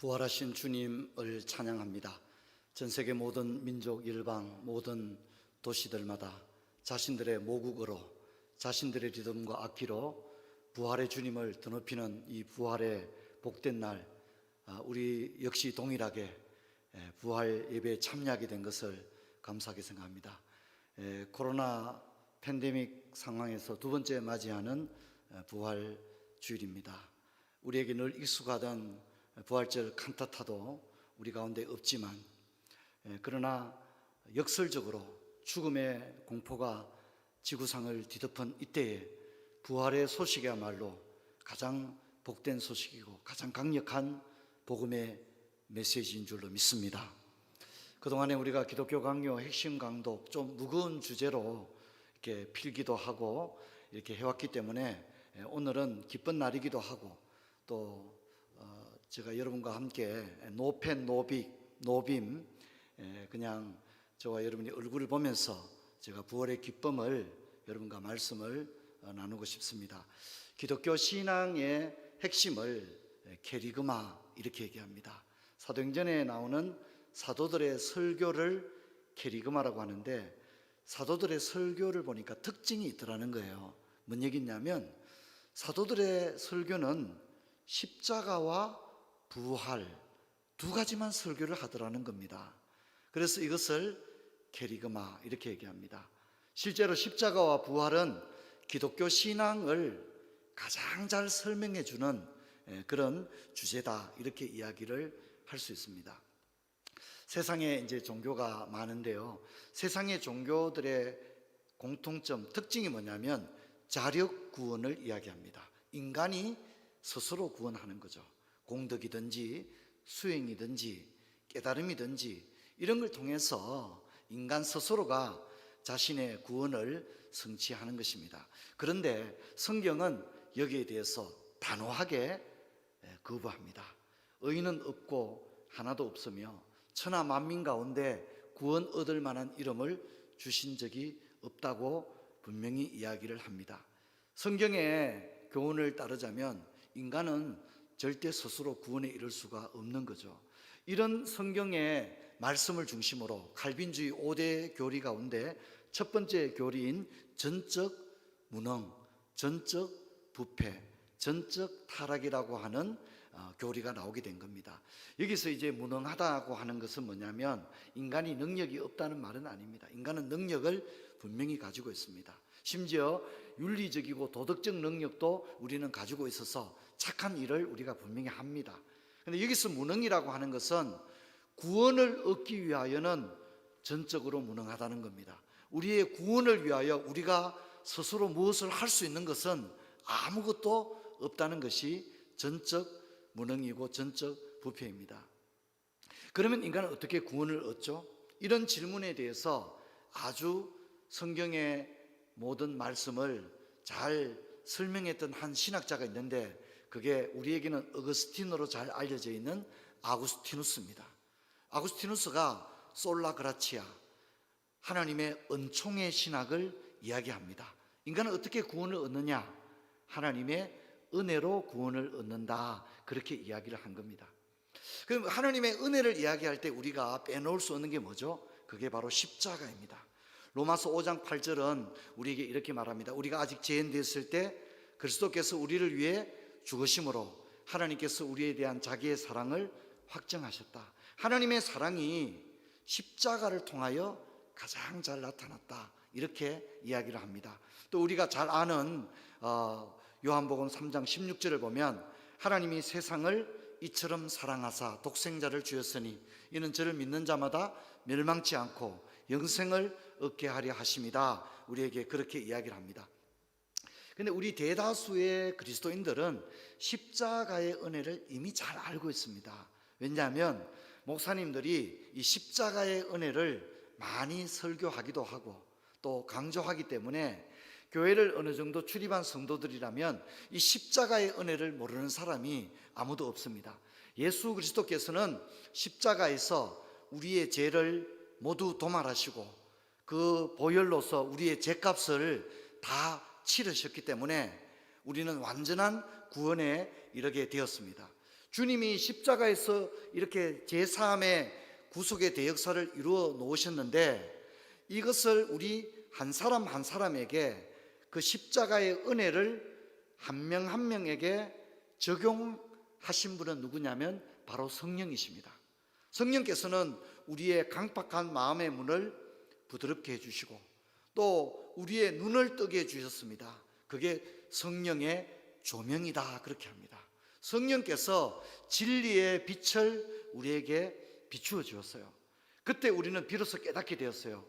부활하신 주님을 찬양합니다. 전 세계 모든 민족, 일방, 모든 도시들마다 자신들의 모국어로, 자신들의 리듬과 악기로 부활의 주님을 드높이는 이 부활의 복된 날, 우리 역시 동일하게 부활 예배에 참여하게 된 것을 감사하게 생각합니다. 코로나 팬데믹 상황에서 두 번째 맞이하는 부활 주일입니다. 우리에게 늘 익숙하던 부활절 칸타타도 우리 가운데 없지만, 그러나 역설적으로 죽음의 공포가 지구상을 뒤덮은 이때에 부활의 소식이야말로 가장 복된 소식이고 가장 강력한 복음의 메시지인 줄로 믿습니다. 그동안에 우리가 기독교 강요 핵심 강독 좀 무거운 주제로 이렇게 필기도 하고 이렇게 해왔기 때문에 오늘은 기쁜 날이기도 하고, 또 제가 여러분과 함께 노팬 노빔 그냥 저와 여러분이 얼굴을 보면서 제가 부활의 기쁨을 여러분과 말씀을 나누고 싶습니다. 기독교 신앙의 핵심을 케리그마 이렇게 얘기합니다. 사도행전에 나오는 사도들의 설교를 케리그마라고 하는데, 사도들의 설교를 보니까 특징이 있더라는 거예요. 뭔 얘기냐면 사도들의 설교는 십자가와 부활 두 가지만 설교를 하더라는 겁니다. 그래서 이것을 케리그마 이렇게 얘기합니다. 실제로 십자가와 부활은 기독교 신앙을 가장 잘 설명해 주는 그런 주제다, 이렇게 이야기를 할 수 있습니다. 세상에 이제 종교가 많은데요, 세상의 종교들의 공통점, 특징이 뭐냐면 자력 구원을 이야기합니다. 인간이 스스로 구원하는 거죠. 공덕이든지 수행이든지 깨달음이든지 이런 걸 통해서 인간 스스로가 자신의 구원을 성취하는 것입니다. 그런데 성경은 여기에 대해서 단호하게 거부합니다. 의인은 없고 하나도 없으며 천하 만민 가운데 구원 얻을 만한 이름을 주신 적이 없다고 분명히 이야기를 합니다. 성경의 교훈을 따르자면 인간은 절대 스스로 구원에 이를 수가 없는 거죠. 이런 성경의 말씀을 중심으로 칼빈주의 5대 교리 가운데 첫 번째 교리인 전적 무능, 전적 부패, 전적 타락이라고 하는 교리가 나오게 된 겁니다. 여기서 이제 무능하다고 하는 것은 뭐냐면 인간이 능력이 없다는 말은 아닙니다. 인간은 능력을 분명히 가지고 있습니다. 심지어 윤리적이고 도덕적 능력도 우리는 가지고 있어서 착한 일을 우리가 분명히 합니다. 그런데 여기서 무능이라고 하는 것은 구원을 얻기 위하여는 전적으로 무능하다는 겁니다. 우리의 구원을 위하여 우리가 스스로 무엇을 할 수 있는 것은 아무것도 없다는 것이 전적 무능이고 전적 부패입니다. 그러면 인간은 어떻게 구원을 얻죠? 이런 질문에 대해서 아주 성경의 모든 말씀을 잘 설명했던 한 신학자가 있는데, 그게 우리에게는 어거스틴으로 잘 알려져 있는 아구스티누스입니다. 아구스티누스가 솔라 그라치아, 하나님의 은총의 신학을 이야기합니다. 인간은 어떻게 구원을 얻느냐? 하나님의 은혜로 구원을 얻는다, 그렇게 이야기를 한 겁니다. 그럼 하나님의 은혜를 이야기할 때 우리가 빼놓을 수 없는 게 뭐죠? 그게 바로 십자가입니다. 로마서 5장 8절은 우리에게 이렇게 말합니다. 우리가 아직 죄인되었을 때 그리스도께서 우리를 위해 죽으심으로 하나님께서 우리에 대한 자기의 사랑을 확정하셨다. 하나님의 사랑이 십자가를 통하여 가장 잘 나타났다, 이렇게 이야기를 합니다. 또 우리가 잘 아는 요한복음 3장 16절을 보면 하나님이 세상을 이처럼 사랑하사 독생자를 주었으니 이는 저를 믿는 자마다 멸망치 않고 영생을 얻게 하려 하심이다, 우리에게 그렇게 이야기를 합니다. 근데 우리 대다수의 그리스도인들은 십자가의 은혜를 이미 잘 알고 있습니다. 왜냐하면 목사님들이 이 십자가의 은혜를 많이 설교하기도 하고 또 강조하기 때문에 교회를 어느 정도 출입한 성도들이라면 이 십자가의 은혜를 모르는 사람이 아무도 없습니다. 예수 그리스도께서는 십자가에서 우리의 죄를 모두 도말하시고 그 보혈로서 우리의 죄값을 다 치르셨기 때문에 우리는 완전한 구원에 이르게 되었습니다. 주님이 십자가에서 이렇게 제3의 구속의 대역사를 이루어 놓으셨는데, 이것을 우리 한 사람 한 사람에게 그 십자가의 은혜를 한 명 한 명에게 적용하신 분은 누구냐면 바로 성령이십니다. 성령께서는 우리의 강팍한 마음의 문을 부드럽게 해주시고 또 우리의 눈을 뜨게 해주셨습니다. 그게 성령의 조명이다, 그렇게 합니다. 성령께서 진리의 빛을 우리에게 비추어 주었어요. 그때 우리는 비로소 깨닫게 되었어요.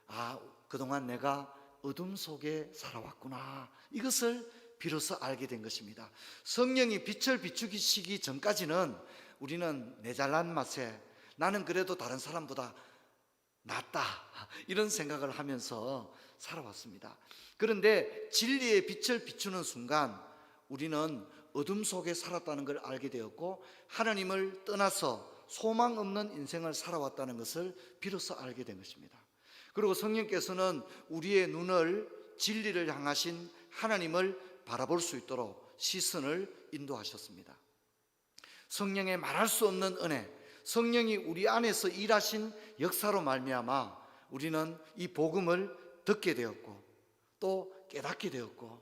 아, 그동안 내가 어둠 속에 살아왔구나, 이것을 비로소 알게 된 것입니다. 성령이 빛을 비추시기 전까지는 우리는 내 잘난 맛에 나는 그래도 다른 사람보다 낫다, 이런 생각을 하면서 살아왔습니다. 그런데 진리의 빛을 비추는 순간 우리는 어둠 속에 살았다는 걸 알게 되었고, 하나님을 떠나서 소망 없는 인생을 살아왔다는 것을 비로소 알게 된 것입니다. 그리고 성령께서는 우리의 눈을 진리를 향하신 하나님을 바라볼 수 있도록 시선을 인도하셨습니다. 성령의 말할 수 없는 은혜, 성령이 우리 안에서 일하신 역사로 말미암아 우리는 이 복음을 듣게 되었고 또 깨닫게 되었고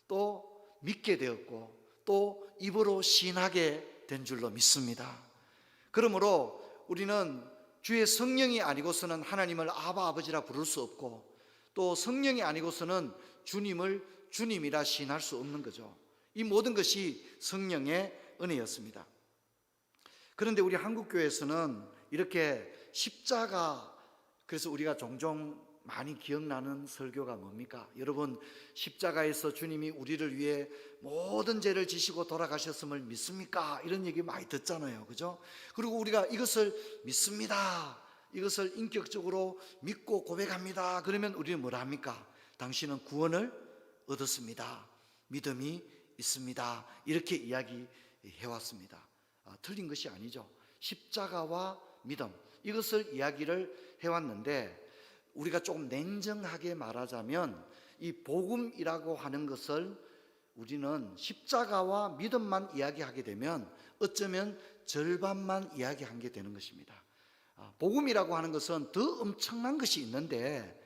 또 믿게 되었고 또 입으로 시인하게 된 줄로 믿습니다. 그러므로 우리는 주의 성령이 아니고서는 하나님을 아바 아버지라 부를 수 없고 또 성령이 아니고서는 주님을 주님이라 시인할 수 없는 거죠. 이 모든 것이 성령의 은혜였습니다. 그런데 우리 한국교회에서는 이렇게 십자가, 그래서 우리가 종종 많이 기억나는 설교가 뭡니까? 여러분, 십자가에서 주님이 우리를 위해 모든 죄를 지시고 돌아가셨음을 믿습니까? 이런 얘기 많이 듣잖아요, 그죠? 그리고 우리가 이것을 믿습니다, 이것을 인격적으로 믿고 고백합니다, 그러면 우리는 뭐라 합니까? 당신은 구원을 얻었습니다, 믿음이 있습니다, 이렇게 이야기해왔습니다. 틀린 것이 아니죠. 십자가와 믿음, 이것을 이야기를 해왔는데, 우리가 조금 냉정하게 말하자면 이 복음이라고 하는 것을 우리는 십자가와 믿음만 이야기하게 되면 어쩌면 절반만 이야기한 게 되는 것입니다. 복음이라고 하는 것은 더 엄청난 것이 있는데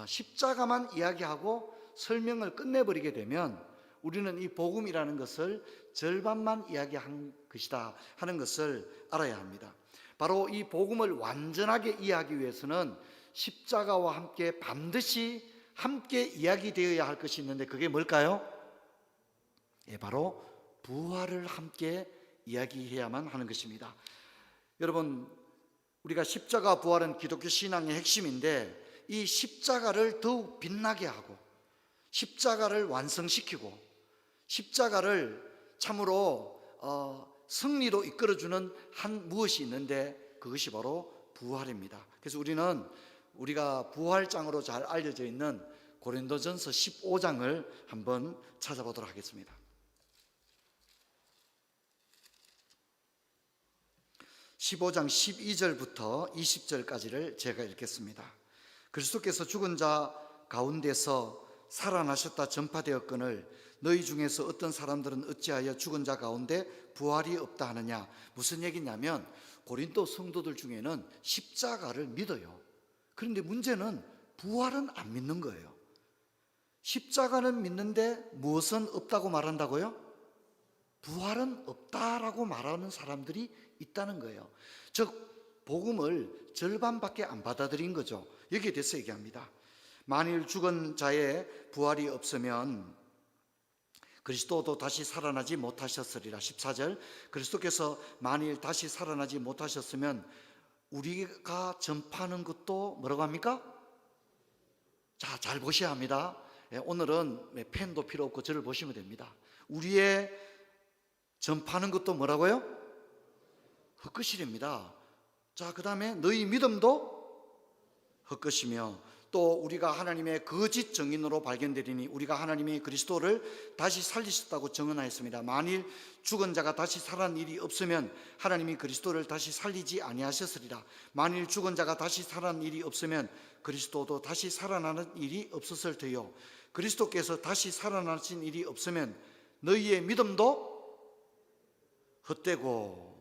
십자가만 이야기하고 설명을 끝내버리게 되면 우리는 이 복음이라는 것을 절반만 이야기한 것이다 하는 것을 알아야 합니다. 바로 이 복음을 완전하게 이해하기 위해서는 십자가와 함께 반드시 함께 이야기되어야 할 것이 있는데, 그게 뭘까요? 바로 부활을 함께 이야기해야만 하는 것입니다. 여러분, 우리가 십자가 부활은 기독교 신앙의 핵심인데, 이 십자가를 더욱 빛나게 하고 십자가를 완성시키고 십자가를 참으로 승리로 이끌어주는 한 무엇이 있는데, 그것이 바로 부활입니다. 그래서 우리가 부활장으로 잘 알려져 있는 고린도전서 15장을 한번 찾아보도록 하겠습니다. 15장 12절부터 20절까지를 제가 읽겠습니다. 그리스도께서 죽은 자 가운데서 살아나셨다 전파되었거늘 너희 중에서 어떤 사람들은 어찌하여 죽은 자 가운데 부활이 없다 하느냐. 무슨 얘기냐면 고린도 성도들 중에는 십자가를 믿어요. 그런데 문제는 부활은 안 믿는 거예요. 십자가는 믿는데 무엇은 없다고 말한다고요? 부활은 없다라고 말하는 사람들이 있다는 거예요. 즉 복음을 절반밖에 안 받아들인 거죠. 여기에 대해서 얘기합니다. 만일 죽은 자의 부활이 없으면 그리스도도 다시 살아나지 못하셨으리라. 14절, 그리스도께서 만일 다시 살아나지 못하셨으면 우리가 전파하는 것도 뭐라고 합니까? 자, 잘 보셔야 합니다. 오늘은 펜도 필요 없고 저를 보시면 됩니다. 우리의 전파하는 것도 뭐라고요? 헛것이랍니다. 자, 그 다음에 너희 믿음도 헛것이며 또 우리가 하나님의 거짓 증인으로 발견되리니 우리가 하나님의 그리스도를 다시 살리셨다고 증언하였습니다. 만일 죽은 자가 다시 살아난 일이 없으면 하나님이 그리스도를 다시 살리지 아니하셨으리라. 만일 죽은 자가 다시 살아난 일이 없으면 그리스도도 다시 살아나는 일이 없었을 테요. 그리스도께서 다시 살아나신 일이 없으면 너희의 믿음도 헛되고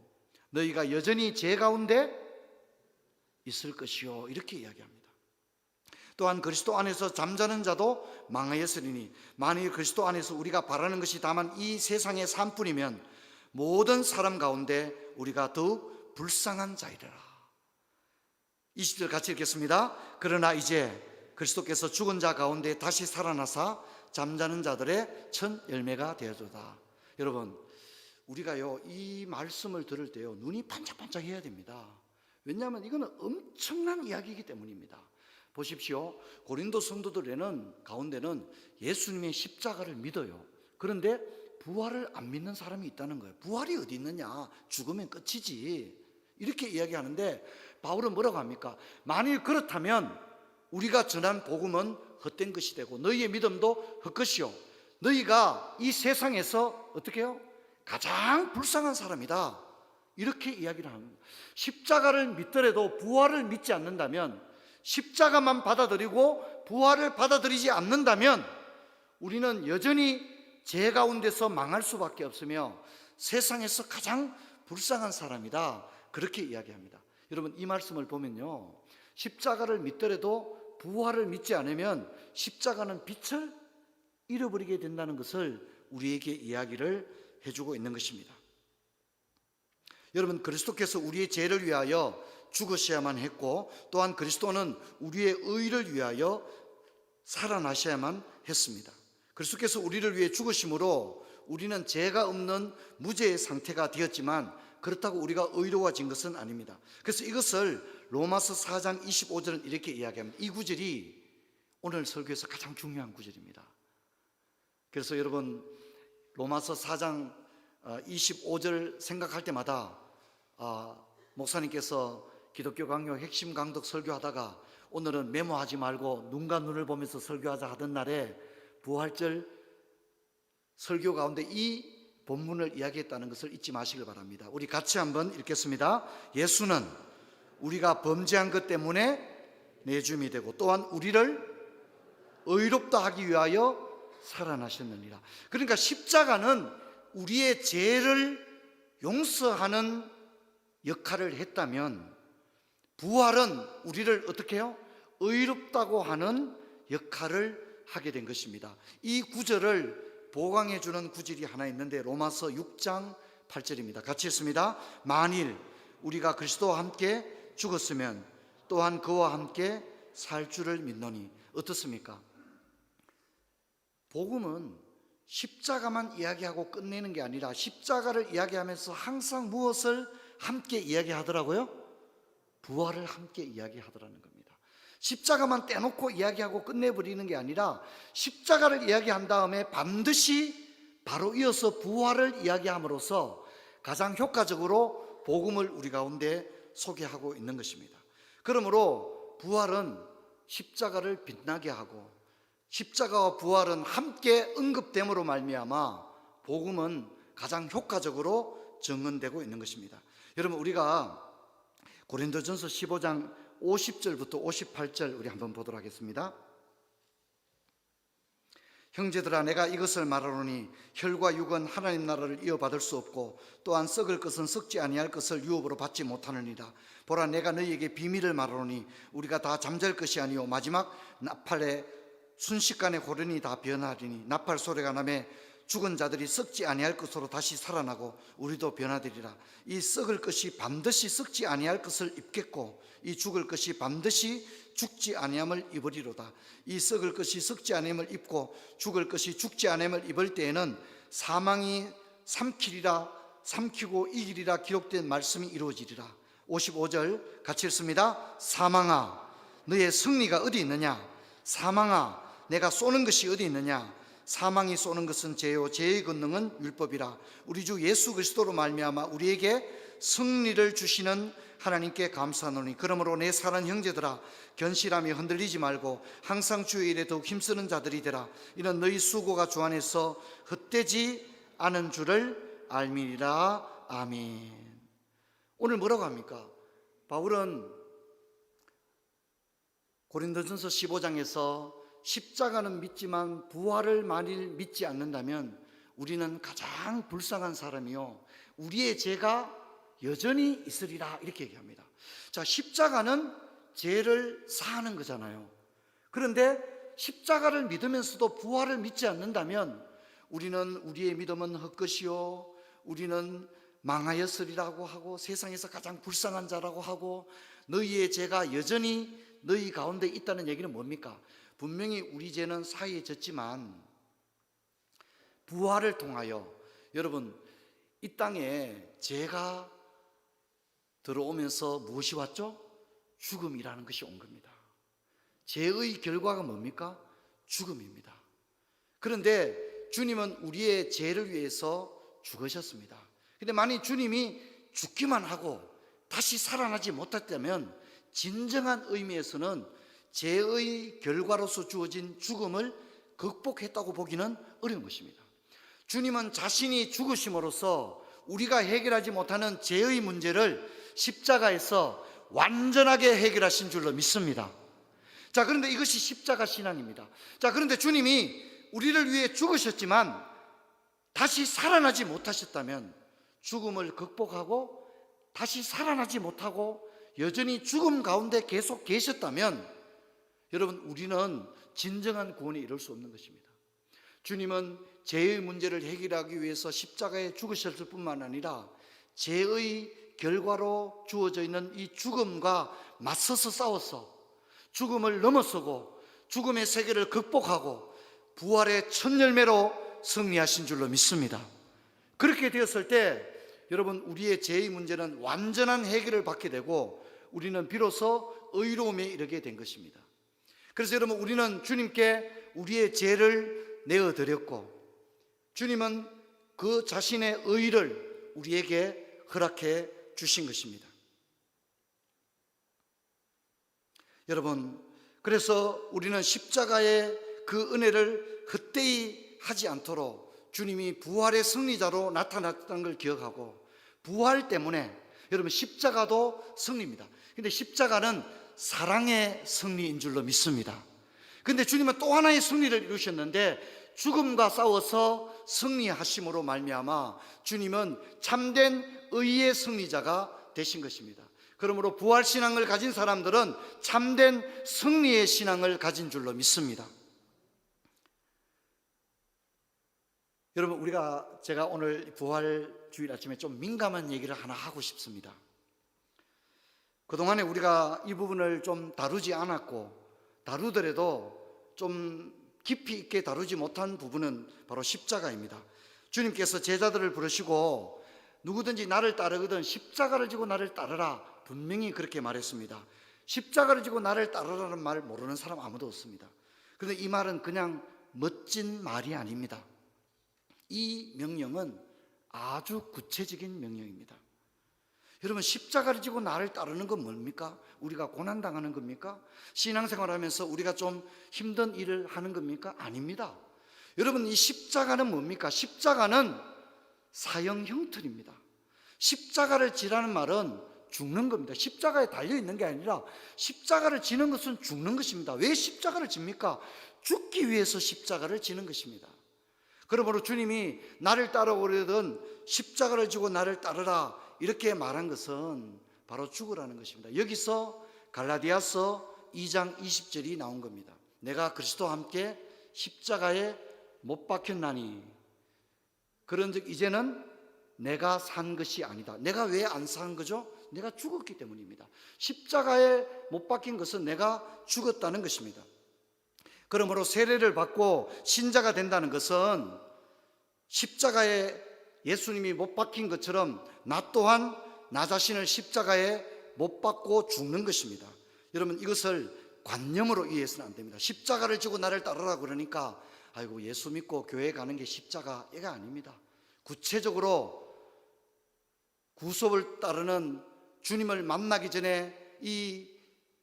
너희가 여전히 죄 가운데 있을 것이요, 이렇게 이야기합니다. 또한 그리스도 안에서 잠자는 자도 망하였으리니 만일 그리스도 안에서 우리가 바라는 것이 다만 이 세상의 삶뿐이면 모든 사람 가운데 우리가 더욱 불쌍한 자이라. 20절 같이 읽겠습니다. 그러나 이제 그리스도께서 죽은 자 가운데 다시 살아나사 잠자는 자들의 첫 열매가 되어주다. 여러분, 우리가요 이 말씀을 들을 때요 눈이 반짝반짝 해야 됩니다. 왜냐하면 이거는 엄청난 이야기이기 때문입니다. 보십시오. 고린도 성도들에는 가운데는 예수님의 십자가를 믿어요. 그런데 부활을 안 믿는 사람이 있다는 거예요. 부활이 어디 있느냐, 죽으면 끝이지, 이렇게 이야기하는데 바울은 뭐라고 합니까? 만일 그렇다면 우리가 전한 복음은 헛된 것이 되고 너희의 믿음도 헛것이요, 너희가 이 세상에서 어떻게 해요? 가장 불쌍한 사람이다, 이렇게 이야기를 하는 거예요. 십자가를 믿더라도 부활을 믿지 않는다면, 십자가만 받아들이고 부활을 받아들이지 않는다면 우리는 여전히 죄 가운데서 망할 수밖에 없으며 세상에서 가장 불쌍한 사람이다, 그렇게 이야기합니다. 여러분, 이 말씀을 보면요 십자가를 믿더라도 부활을 믿지 않으면 십자가는 빛을 잃어버리게 된다는 것을 우리에게 이야기를 해주고 있는 것입니다. 여러분, 그리스도께서 우리의 죄를 위하여 죽으셔야만 했고 또한 그리스도는 우리의 의를 위하여 살아나셔야만 했습니다. 그리스도께서 우리를 위해 죽으심으로 우리는 죄가 없는 무죄의 상태가 되었지만 그렇다고 우리가 의로워진 것은 아닙니다. 그래서 이것을 로마서 4장 25절은 이렇게 이야기합니다. 이 구절이 오늘 설교에서 가장 중요한 구절입니다. 그래서 여러분, 로마서 4장 25절 생각할 때마다 목사님께서 기독교 강요 핵심 강독 설교하다가 오늘은 메모하지 말고 눈과 눈을 보면서 설교하자 하던 날에 부활절 설교 가운데 이 본문을 이야기했다는 것을 잊지 마시길 바랍니다. 우리 같이 한번 읽겠습니다. 예수는 우리가 범죄한 것 때문에 내줌이 되고 또한 우리를 의롭다 하기 위하여 살아나셨느니라. 그러니까 십자가는 우리의 죄를 용서하는 역할을 했다면 부활은 우리를 어떻게 해요? 의롭다고 하는 역할을 하게 된 것입니다. 이 구절을 보강해 주는 구절이 하나 있는데 로마서 6장 8절입니다. 같이 읽습니다. 만일 우리가 그리스도와 함께 죽었으면 또한 그와 함께 살 줄을 믿노니. 어떻습니까? 복음은 십자가만 이야기하고 끝내는 게 아니라 십자가를 이야기하면서 항상 무엇을 함께 이야기하더라고요? 부활을 함께 이야기하더라는 겁니다. 십자가만 떼놓고 이야기하고 끝내버리는 게 아니라 십자가를 이야기한 다음에 반드시 바로 이어서 부활을 이야기함으로써 가장 효과적으로 복음을 우리 가운데 소개하고 있는 것입니다. 그러므로 부활은 십자가를 빛나게 하고 십자가와 부활은 함께 언급됨으로 말미암아 복음은 가장 효과적으로 증언되고 있는 것입니다. 여러분, 우리가 고린도전서 15장 50절부터 58절 우리 한번 보도록 하겠습니다. 형제들아, 내가 이것을 말하노니 혈과 육은 하나님 나라를 이어받을 수 없고 또한 썩을 것은 썩지 아니할 것을 유업으로 받지 못하느니라. 보라, 내가 너희에게 비밀을 말하노니 우리가 다 잠잘 것이 아니요 마지막 나팔에 순식간에 호련히 다 변하리니 나팔 소리가 나매 죽은 자들이 썩지 아니할 것으로 다시 살아나고 우리도 변화되리라. 이 썩을 것이 반드시 썩지 아니할 것을 입겠고 이 죽을 것이 반드시 죽지 아니함을 입으리로다. 이 썩을 것이 썩지 아니함을 입고 죽을 것이 죽지 아니함을 입을 때에는 사망이 삼키고 이기리라 기록된 말씀이 이루어지리라. 55절 같이 읽습니다. 사망아, 너의 승리가 어디 있느냐? 사망아, 내가 쏘는 것이 어디 있느냐? 사망이 쏘는 것은 죄요 죄의 권능은 율법이라. 우리 주 예수 그리스도로 말미암아 우리에게 승리를 주시는 하나님께 감사하노니 그러므로 내 사랑하는 형제들아, 견실하며 흔들리지 말고 항상 주의 일에 더욱 힘쓰는 자들이 되라. 이는 너희 수고가 주 안에서 헛되지 않은 줄을 알미니라. 아멘. 오늘 뭐라고 합니까? 바울은 고린도전서 15장에서 십자가는 믿지만 부활을 만일 믿지 않는다면 우리는 가장 불쌍한 사람이요 우리의 죄가 여전히 있으리라 이렇게 얘기합니다. 자, 십자가는 죄를 사하는 거잖아요. 그런데 십자가를 믿으면서도 부활을 믿지 않는다면 우리는 우리의 믿음은 헛것이요 우리는 망하였으리라고 하고 세상에서 가장 불쌍한 자라고 하고 너희의 죄가 여전히 너희 가운데 있다는 얘기는 뭡니까? 분명히 우리 죄는 사해졌지만 부활을 통하여 여러분 이 땅에 죄가 들어오면서 무엇이 왔죠? 죽음이라는 것이 온 겁니다. 죄의 결과가 뭡니까? 죽음입니다. 그런데 주님은 우리의 죄를 위해서 죽으셨습니다. 근데 만약 주님이 죽기만 하고 다시 살아나지 못했다면 진정한 의미에서는 죄의 결과로서 주어진 죽음을 극복했다고 보기는 어려운 것입니다. 주님은 자신이 죽으심으로써 우리가 해결하지 못하는 죄의 문제를 십자가에서 완전하게 해결하신 줄로 믿습니다. 자, 그런데 이것이 십자가 신앙입니다. 자, 그런데 주님이 우리를 위해 죽으셨지만 다시 살아나지 못하셨다면 죽음을 극복하고 다시 살아나지 못하고 여전히 죽음 가운데 계속 계셨다면 여러분 우리는 진정한 구원에 이룰 수 없는 것입니다. 주님은 죄의 문제를 해결하기 위해서 십자가에 죽으셨을 뿐만 아니라 죄의 결과로 주어져 있는 이 죽음과 맞서서 싸워서 죽음을 넘어서고 죽음의 세계를 극복하고 부활의 첫 열매로 승리하신 줄로 믿습니다. 그렇게 되었을 때 여러분 우리의 죄의 문제는 완전한 해결을 받게 되고 우리는 비로소 의로움에 이르게 된 것입니다. 그래서 여러분 우리는 주님께 우리의 죄를 내어드렸고 주님은 그 자신의 의를 우리에게 허락해 주신 것입니다. 여러분 그래서 우리는 십자가의 그 은혜를 헛되이 하지 않도록 주님이 부활의 승리자로 나타났다는 걸 기억하고 부활 때문에 여러분 십자가도 승리입니다. 근데 십자가는 사랑의 승리인 줄로 믿습니다. 근데 주님은 또 하나의 승리를 이루셨는데 죽음과 싸워서 승리하심으로 말미암아 주님은 참된 의의 승리자가 되신 것입니다. 그러므로 부활신앙을 가진 사람들은 참된 승리의 신앙을 가진 줄로 믿습니다. 여러분 제가 오늘 부활 주일 아침에 좀 민감한 얘기를 하나 하고 싶습니다. 그동안에 우리가 이 부분을 좀 다루지 않았고 다루더라도 좀 깊이 있게 다루지 못한 부분은 바로 십자가입니다. 주님께서 제자들을 부르시고 누구든지 나를 따르거든 십자가를 지고 나를 따르라 분명히 그렇게 말했습니다. 십자가를 지고 나를 따르라는 말 모르는 사람 아무도 없습니다. 그런데 이 말은 그냥 멋진 말이 아닙니다. 이 명령은 아주 구체적인 명령입니다. 여러분 십자가를 지고 나를 따르는 건 뭡니까? 우리가 고난당하는 겁니까? 신앙생활하면서 우리가 좀 힘든 일을 하는 겁니까? 아닙니다. 여러분 이 십자가는 뭡니까? 십자가는 사형 형틀입니다. 십자가를 지라는 말은 죽는 겁니다. 십자가에 달려있는 게 아니라 십자가를 지는 것은 죽는 것입니다. 왜 십자가를 집니까? 죽기 위해서 십자가를 지는 것입니다. 그러므로 주님이 나를 따라오려던 십자가를 지고 나를 따르라 이렇게 말한 것은 바로 죽으라는 것입니다. 여기서 갈라디아서 2장 20절이 나온 겁니다. 내가 그리스도와 함께 십자가에 못 박혔나니 그런즉 이제는 내가 산 것이 아니다. 내가 왜 안 산 거죠? 내가 죽었기 때문입니다. 십자가에 못 박힌 것은 내가 죽었다는 것입니다. 그러므로 세례를 받고 신자가 된다는 것은 십자가에 예수님이 못 박힌 것처럼 나 또한 나 자신을 십자가에 못 박고 죽는 것입니다. 여러분 이것을 관념으로 이해해서는 안 됩니다. 십자가를 지고 나를 따르라 그러니까 아이고 예수 믿고 교회 가는 게 십자가가 아닙니다. 구체적으로 구속을 따르는 주님을 만나기 전에 이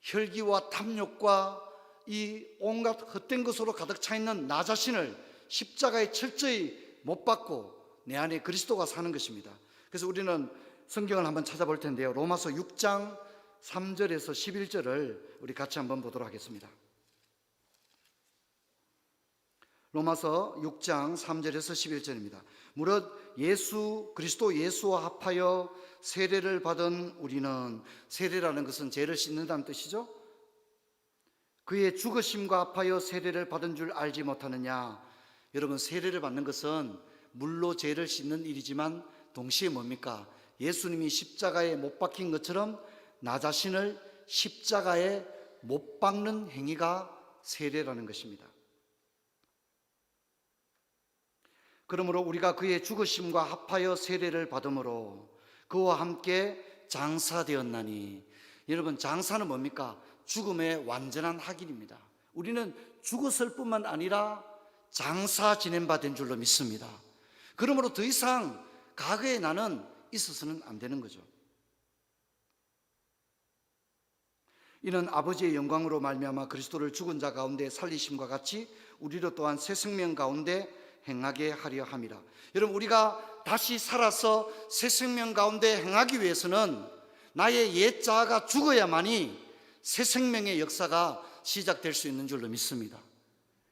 혈기와 탐욕과 이 온갖 헛된 것으로 가득 차 있는 나 자신을 십자가에 철저히 못 박고 내 안에 그리스도가 사는 것입니다. 그래서 우리는 성경을 한번 찾아볼 텐데요. 로마서 6장 3절에서 11절을 우리 같이 한번 보도록 하겠습니다. 로마서 6장 3절에서 11절입니다. 무릇 그리스도 예수와 합하여 세례를 받은 우리는, 세례라는 것은 죄를 씻는다는 뜻이죠. 그의 죽으심과 합하여 세례를 받은 줄 알지 못하느냐. 여러분, 세례를 받는 것은 물로 죄를 씻는 일이지만 동시에 뭡니까? 예수님이 십자가에 못 박힌 것처럼 나 자신을 십자가에 못 박는 행위가 세례라는 것입니다. 그러므로 우리가 그의 죽으심과 합하여 세례를 받음으로 그와 함께 장사되었나니. 여러분, 장사는 뭡니까? 죽음의 완전한 확인입니다. 우리는 죽었을 뿐만 아니라 장사 지낸 바 된 줄로 믿습니다. 그러므로 더 이상 과거의 나는 있어서는 안 되는 거죠. 이는 아버지의 영광으로 말미암아 그리스도를 죽은 자 가운데 살리심과 같이 우리로 또한 새 생명 가운데 행하게 하려 함이라. 여러분, 우리가 다시 살아서 새 생명 가운데 행하기 위해서는 나의 옛 자아가 죽어야만이 새 생명의 역사가 시작될 수 있는 줄로 믿습니다.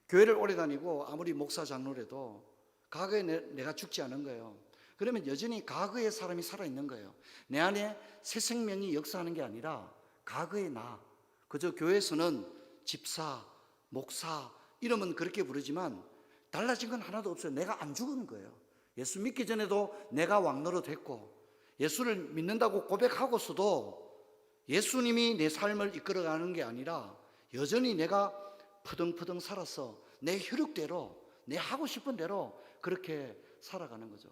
교회를 오래 다니고 아무리 목사 장로라도 과거에 내가 죽지 않은 거예요. 그러면 여전히 과거의 사람이 살아있는 거예요. 내 안에 새 생명이 역사하는 게 아니라 과거의 나, 그저 교회에서는 집사, 목사 이름은 그렇게 부르지만 달라진 건 하나도 없어요. 내가 안 죽은 거예요. 예수 믿기 전에도 내가 왕노릇 했고, 예수를 믿는다고 고백하고서도 예수님이 내 삶을 이끌어가는 게 아니라 여전히 내가 퍼덩퍼덩 살아서 내 혈육대로, 내 하고 싶은 대로 그렇게 살아가는 거죠.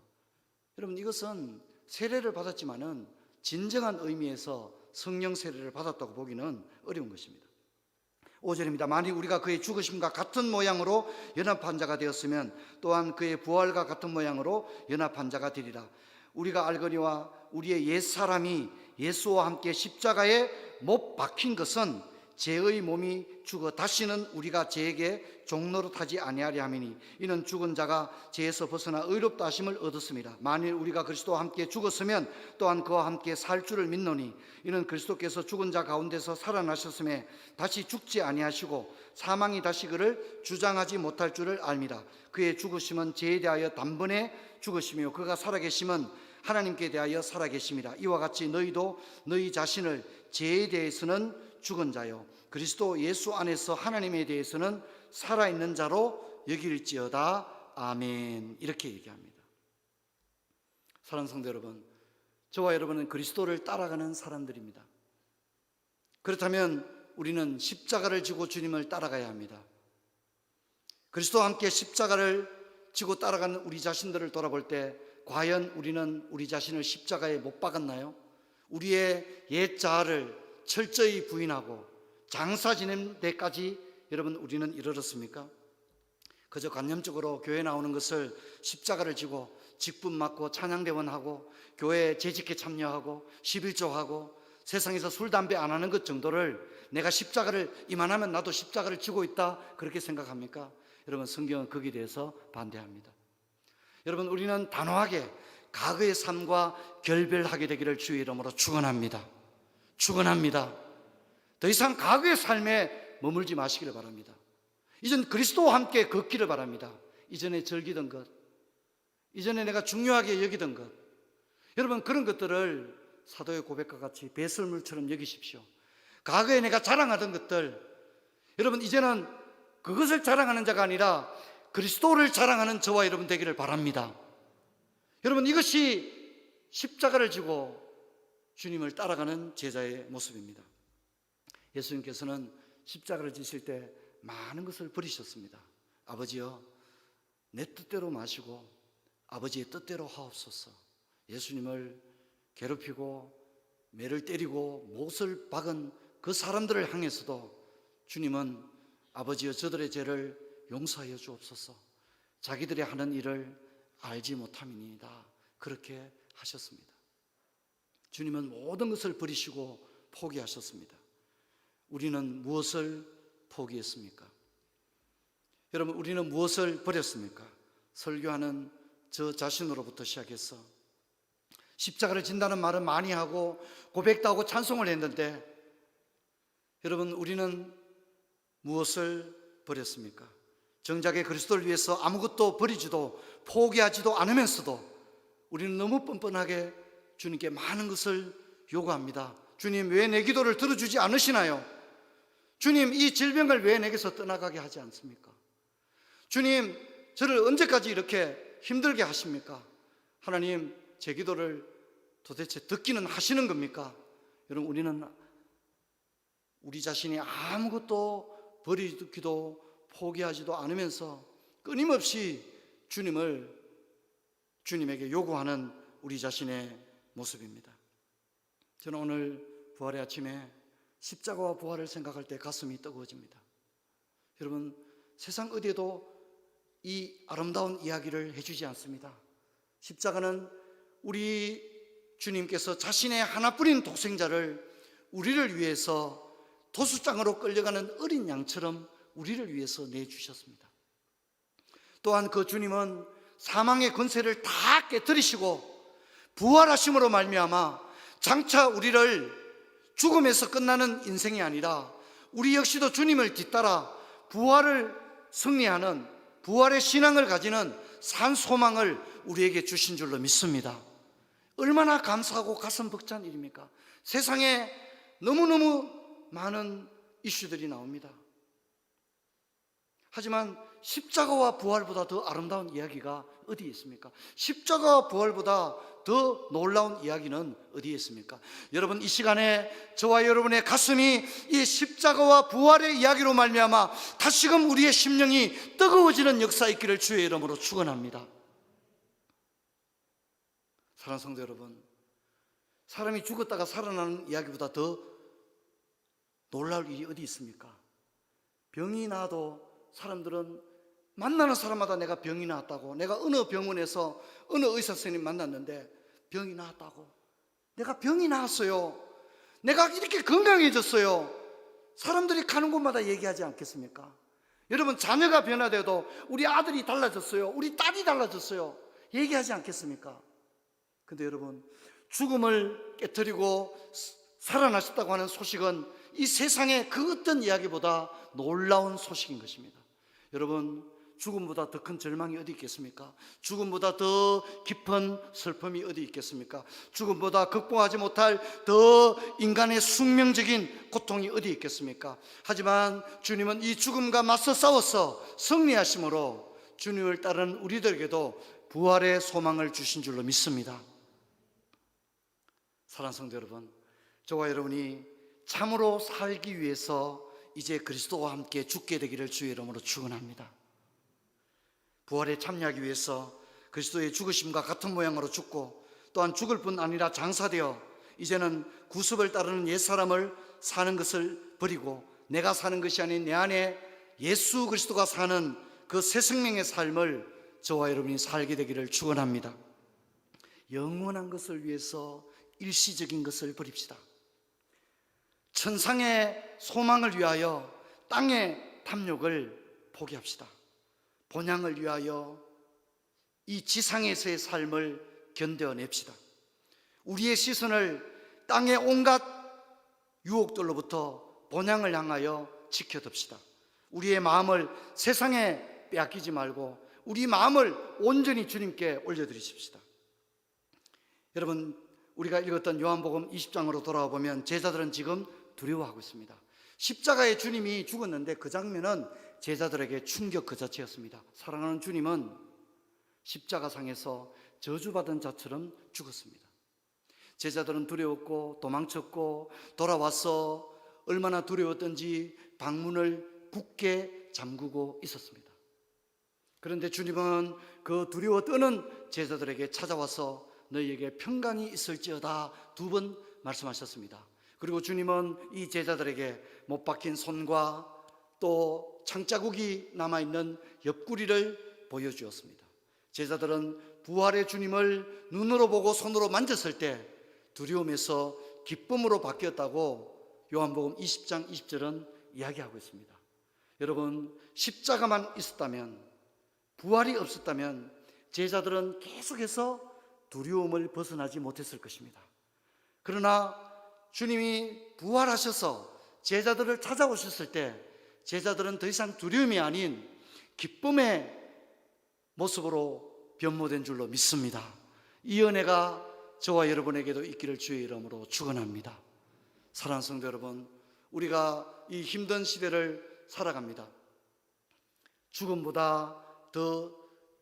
여러분, 이것은 세례를 받았지만은 진정한 의미에서 성령 세례를 받았다고 보기는 어려운 것입니다. 5절입니다. 만일 우리가 그의 죽으심과 같은 모양으로 연합한 자가 되었으면 또한 그의 부활과 같은 모양으로 연합한 자가 되리라. 우리가 알거니와 우리의 옛사람이 예수와 함께 십자가에 못 박힌 것은 죄의 몸이 죽어 다시는 우리가 죄에게 종노릇하지 아니하려 함이니 이는 죽은 자가 죄에서 벗어나 의롭다 하심을 얻었습니다. 만일 우리가 그리스도와 함께 죽었으면 또한 그와 함께 살 줄을 믿노니 이는 그리스도께서 죽은 자 가운데서 살아나셨음에 다시 죽지 아니하시고 사망이 다시 그를 주장하지 못할 줄을 압니다. 그의 죽으심은 죄에 대하여 단번에 죽으시며 그가 살아계심은 하나님께 대하여 살아계심이라. 이와 같이 너희도 너희 자신을 죄에 대해서는 죽은 자요 그리스도 예수 안에서 하나님에 대해서는 살아있는 자로 여길지어다. 아멘. 이렇게 얘기합니다. 사랑하는 성도 여러분, 저와 여러분은 그리스도를 따라가는 사람들입니다. 그렇다면 우리는 십자가를 지고 주님을 따라가야 합니다. 그리스도와 함께 십자가를 지고 따라가는 우리 자신들을 돌아볼 때 과연 우리는 우리 자신을 십자가에 못 박았나요? 우리의 옛 자아를 철저히 부인하고 장사 지낸 데까지 여러분 우리는 이르렀습니까? 그저 관념적으로 교회 나오는 것을 십자가를 지고 직분 맡고 찬양대원하고 교회에 재직에 참여하고 11조하고 세상에서 술 담배 안 하는 것 정도를 내가 십자가를 이만하면 나도 십자가를 지고 있다 그렇게 생각합니까? 여러분, 성경은 거기에 대해서 반대합니다. 여러분, 우리는 단호하게 과거의 삶과 결별하게 되기를 주의 이름으로 축원합니다. 축원합니다. 더 이상 과거의 삶에 머물지 마시기를 바랍니다. 이젠 그리스도와 함께 걷기를 바랍니다. 이전에 즐기던 것, 이전에 내가 중요하게 여기던 것, 여러분 그런 것들을 사도의 고백과 같이 배설물처럼 여기십시오. 과거에 내가 자랑하던 것들, 여러분 이제는 그것을 자랑하는 자가 아니라 그리스도를 자랑하는 저와 여러분 되기를 바랍니다. 여러분, 이것이 십자가를 지고 주님을 따라가는 제자의 모습입니다. 예수님께서는 십자가를 지실 때 많은 것을 버리셨습니다. 아버지여, 내 뜻대로 마시고 아버지의 뜻대로 하옵소서. 예수님을 괴롭히고 매를 때리고 못을 박은 그 사람들을 향해서도 주님은 아버지여, 저들의 죄를 용서하여 주옵소서. 자기들이 하는 일을 알지 못함이니이다. 그렇게 하셨습니다. 주님은 모든 것을 버리시고 포기하셨습니다. 우리는 무엇을 포기했습니까? 여러분, 우리는 무엇을 버렸습니까? 설교하는 저 자신으로부터 시작해서 십자가를 진다는 말은 많이 하고 고백도 하고 찬송을 했는데, 여러분 우리는 무엇을 버렸습니까? 정작에 그리스도를 위해서 아무것도 버리지도 포기하지도 않으면서도 우리는 너무 뻔뻔하게 주님께 많은 것을 요구합니다. 주님, 왜 내 기도를 들어주지 않으시나요? 주님, 이 질병을 왜 내게서 떠나가게 하지 않습니까? 주님, 저를 언제까지 이렇게 힘들게 하십니까? 하나님, 제 기도를 도대체 듣기는 하시는 겁니까? 여러분, 우리는 우리 자신이 아무것도 버리기도 포기하지도 않으면서 끊임없이 주님에게 요구하는 우리 자신의 모습입니다. 저는 오늘 부활의 아침에 십자가와 부활을 생각할 때 가슴이 뜨거워집니다. 여러분, 세상 어디에도 이 아름다운 이야기를 해주지 않습니다. 십자가는 우리 주님께서 자신의 하나뿐인 독생자를 우리를 위해서 도수장으로 끌려가는 어린 양처럼 우리를 위해서 내주셨습니다. 또한 그 주님은 사망의 권세를 다 깨뜨리시고 부활하심으로 말미암아 장차 우리를 죽음에서 끝나는 인생이 아니라 우리 역시도 주님을 뒤따라 부활을 승리하는 부활의 신앙을 가지는 산 소망을 우리에게 주신 줄로 믿습니다. 얼마나 감사하고 가슴 벅찬 일입니까? 세상에 너무너무 많은 이슈들이 나옵니다. 하지만 십자가와 부활보다 더 아름다운 이야기가 어디에 있습니까? 십자가와 부활보다 더 놀라운 이야기는 어디에 있습니까? 여러분, 이 시간에 저와 여러분의 가슴이 이 십자가와 부활의 이야기로 말미암아 다시금 우리의 심령이 뜨거워지는 역사 있기를 주의 이름으로 축원합니다. 사랑하는 성도 여러분, 사람이 죽었다가 살아나는 이야기보다 더 놀라울 일이 어디 있습니까? 병이 나도 사람들은 만나는 사람마다 내가 병이 나았다고, 내가 어느 병원에서 어느 의사 선생님 만났는데 병이 나았다고, 내가 병이 나았어요, 내가 이렇게 건강해졌어요, 사람들이 가는 곳마다 얘기하지 않겠습니까? 여러분, 자녀가 변화돼도 우리 아들이 달라졌어요, 우리 딸이 달라졌어요, 얘기하지 않겠습니까? 근데 여러분, 죽음을 깨뜨리고 살아나셨다고 하는 소식은 이 세상의 그 어떤 이야기보다 놀라운 소식인 것입니다. 여러분, 죽음보다 더 큰 절망이 어디 있겠습니까? 죽음보다 더 깊은 슬픔이 어디 있겠습니까? 죽음보다 극복하지 못할 더 인간의 숙명적인 고통이 어디 있겠습니까? 하지만 주님은 이 죽음과 맞서 싸워서 승리하심으로 주님을 따르는 우리들에게도 부활의 소망을 주신 줄로 믿습니다. 사랑하는 성도 여러분, 저와 여러분이 참으로 살기 위해서 이제 그리스도와 함께 죽게 되기를 주의 이름으로 축원합니다. 부활에 참여하기 위해서 그리스도의 죽으심과 같은 모양으로 죽고, 또한 죽을 뿐 아니라 장사되어 이제는 구습을 따르는 옛사람을 사는 것을 버리고 내가 사는 것이 아닌 내 안에 예수 그리스도가 사는 그 새 생명의 삶을 저와 여러분이 살게 되기를 축원합니다. 영원한 것을 위해서 일시적인 것을 버립시다. 천상의 소망을 위하여 땅의 탐욕을 포기합시다. 본향을 위하여 이 지상에서의 삶을 견뎌냅시다. 우리의 시선을 땅의 온갖 유혹들로부터 본향을 향하여 지켜둡시다. 우리의 마음을 세상에 빼앗기지 말고 우리 마음을 온전히 주님께 올려드리십시다. 여러분, 우리가 읽었던 요한복음 20장으로 돌아와 보면 제자들은 지금 두려워하고 있습니다. 십자가에 주님이 죽었는데 그 장면은 제자들에게 충격 그 자체였습니다. 사랑하는 주님은 십자가상에서 저주받은 자처럼 죽었습니다. 제자들은 두려웠고 도망쳤고 돌아와서 얼마나 두려웠던지 방문을 굳게 잠그고 있었습니다. 그런데 주님은 그 두려워 떠는 제자들에게 찾아와서 너희에게 평강이 있을지어다 두 번 말씀하셨습니다. 그리고 주님은 이 제자들에게 못 박힌 손과 또 창자국이 남아있는 옆구리를 보여주었습니다. 제자들은 부활의 주님을 눈으로 보고 손으로 만졌을 때 두려움에서 기쁨으로 바뀌었다고 요한복음 20장 20절은 이야기하고 있습니다. 여러분, 십자가만 있었다면, 부활이 없었다면 제자들은 계속해서 두려움을 벗어나지 못했을 것입니다. 그러나 주님이 부활하셔서 제자들을 찾아오셨을 때 제자들은 더 이상 두려움이 아닌 기쁨의 모습으로 변모된 줄로 믿습니다. 이 은혜가 저와 여러분에게도 있기를 주의 이름으로 축원합니다. 사랑하는 성도 여러분, 우리가 이 힘든 시대를 살아갑니다. 죽음보다 더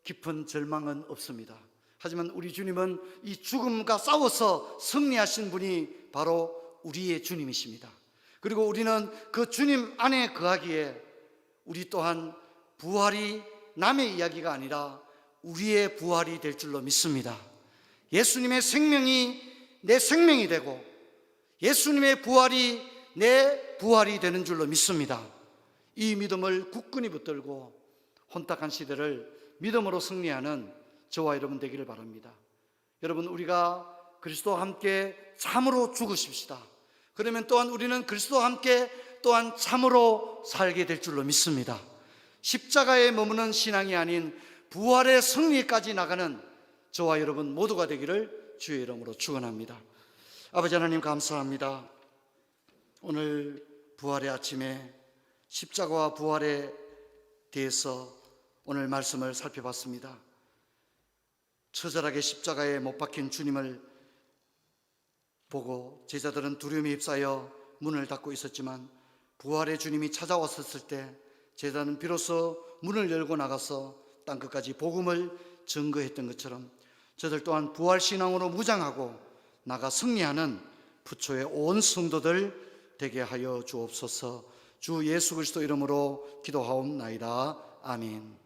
깊은 절망은 없습니다. 하지만 우리 주님은 이 죽음과 싸워서 승리하신 분이 바로 우리의 주님이십니다. 그리고 우리는 그 주님 안에 거하기에 우리 또한 부활이 남의 이야기가 아니라 우리의 부활이 될 줄로 믿습니다. 예수님의 생명이 내 생명이 되고 예수님의 부활이 내 부활이 되는 줄로 믿습니다. 이 믿음을 굳건히 붙들고 혼탁한 시대를 믿음으로 승리하는 저와 여러분 되기를 바랍니다. 여러분, 우리가 그리스도와 함께 참으로 죽으십시다. 그러면 또한 우리는 그리스도와 함께 또한 참으로 살게 될 줄로 믿습니다. 십자가에 머무는 신앙이 아닌 부활의 승리까지 나가는 저와 여러분 모두가 되기를 주의 이름으로 축원합니다. 아버지 하나님, 감사합니다. 오늘 부활의 아침에 십자가와 부활에 대해서 오늘 말씀을 살펴봤습니다. 처절하게 십자가에 못 박힌 주님을 보고 제자들은 두려움에 휩싸여 문을 닫고 있었지만 부활의 주님이 찾아왔었을 때 제자는 비로소 문을 열고 나가서 땅끝까지 복음을 증거했던 것처럼 저들 또한 부활신앙으로 무장하고 나가 승리하는 부초의 온 성도들 되게 하여 주옵소서. 주 예수 그리스도 이름으로 기도하옵나이다. 아멘.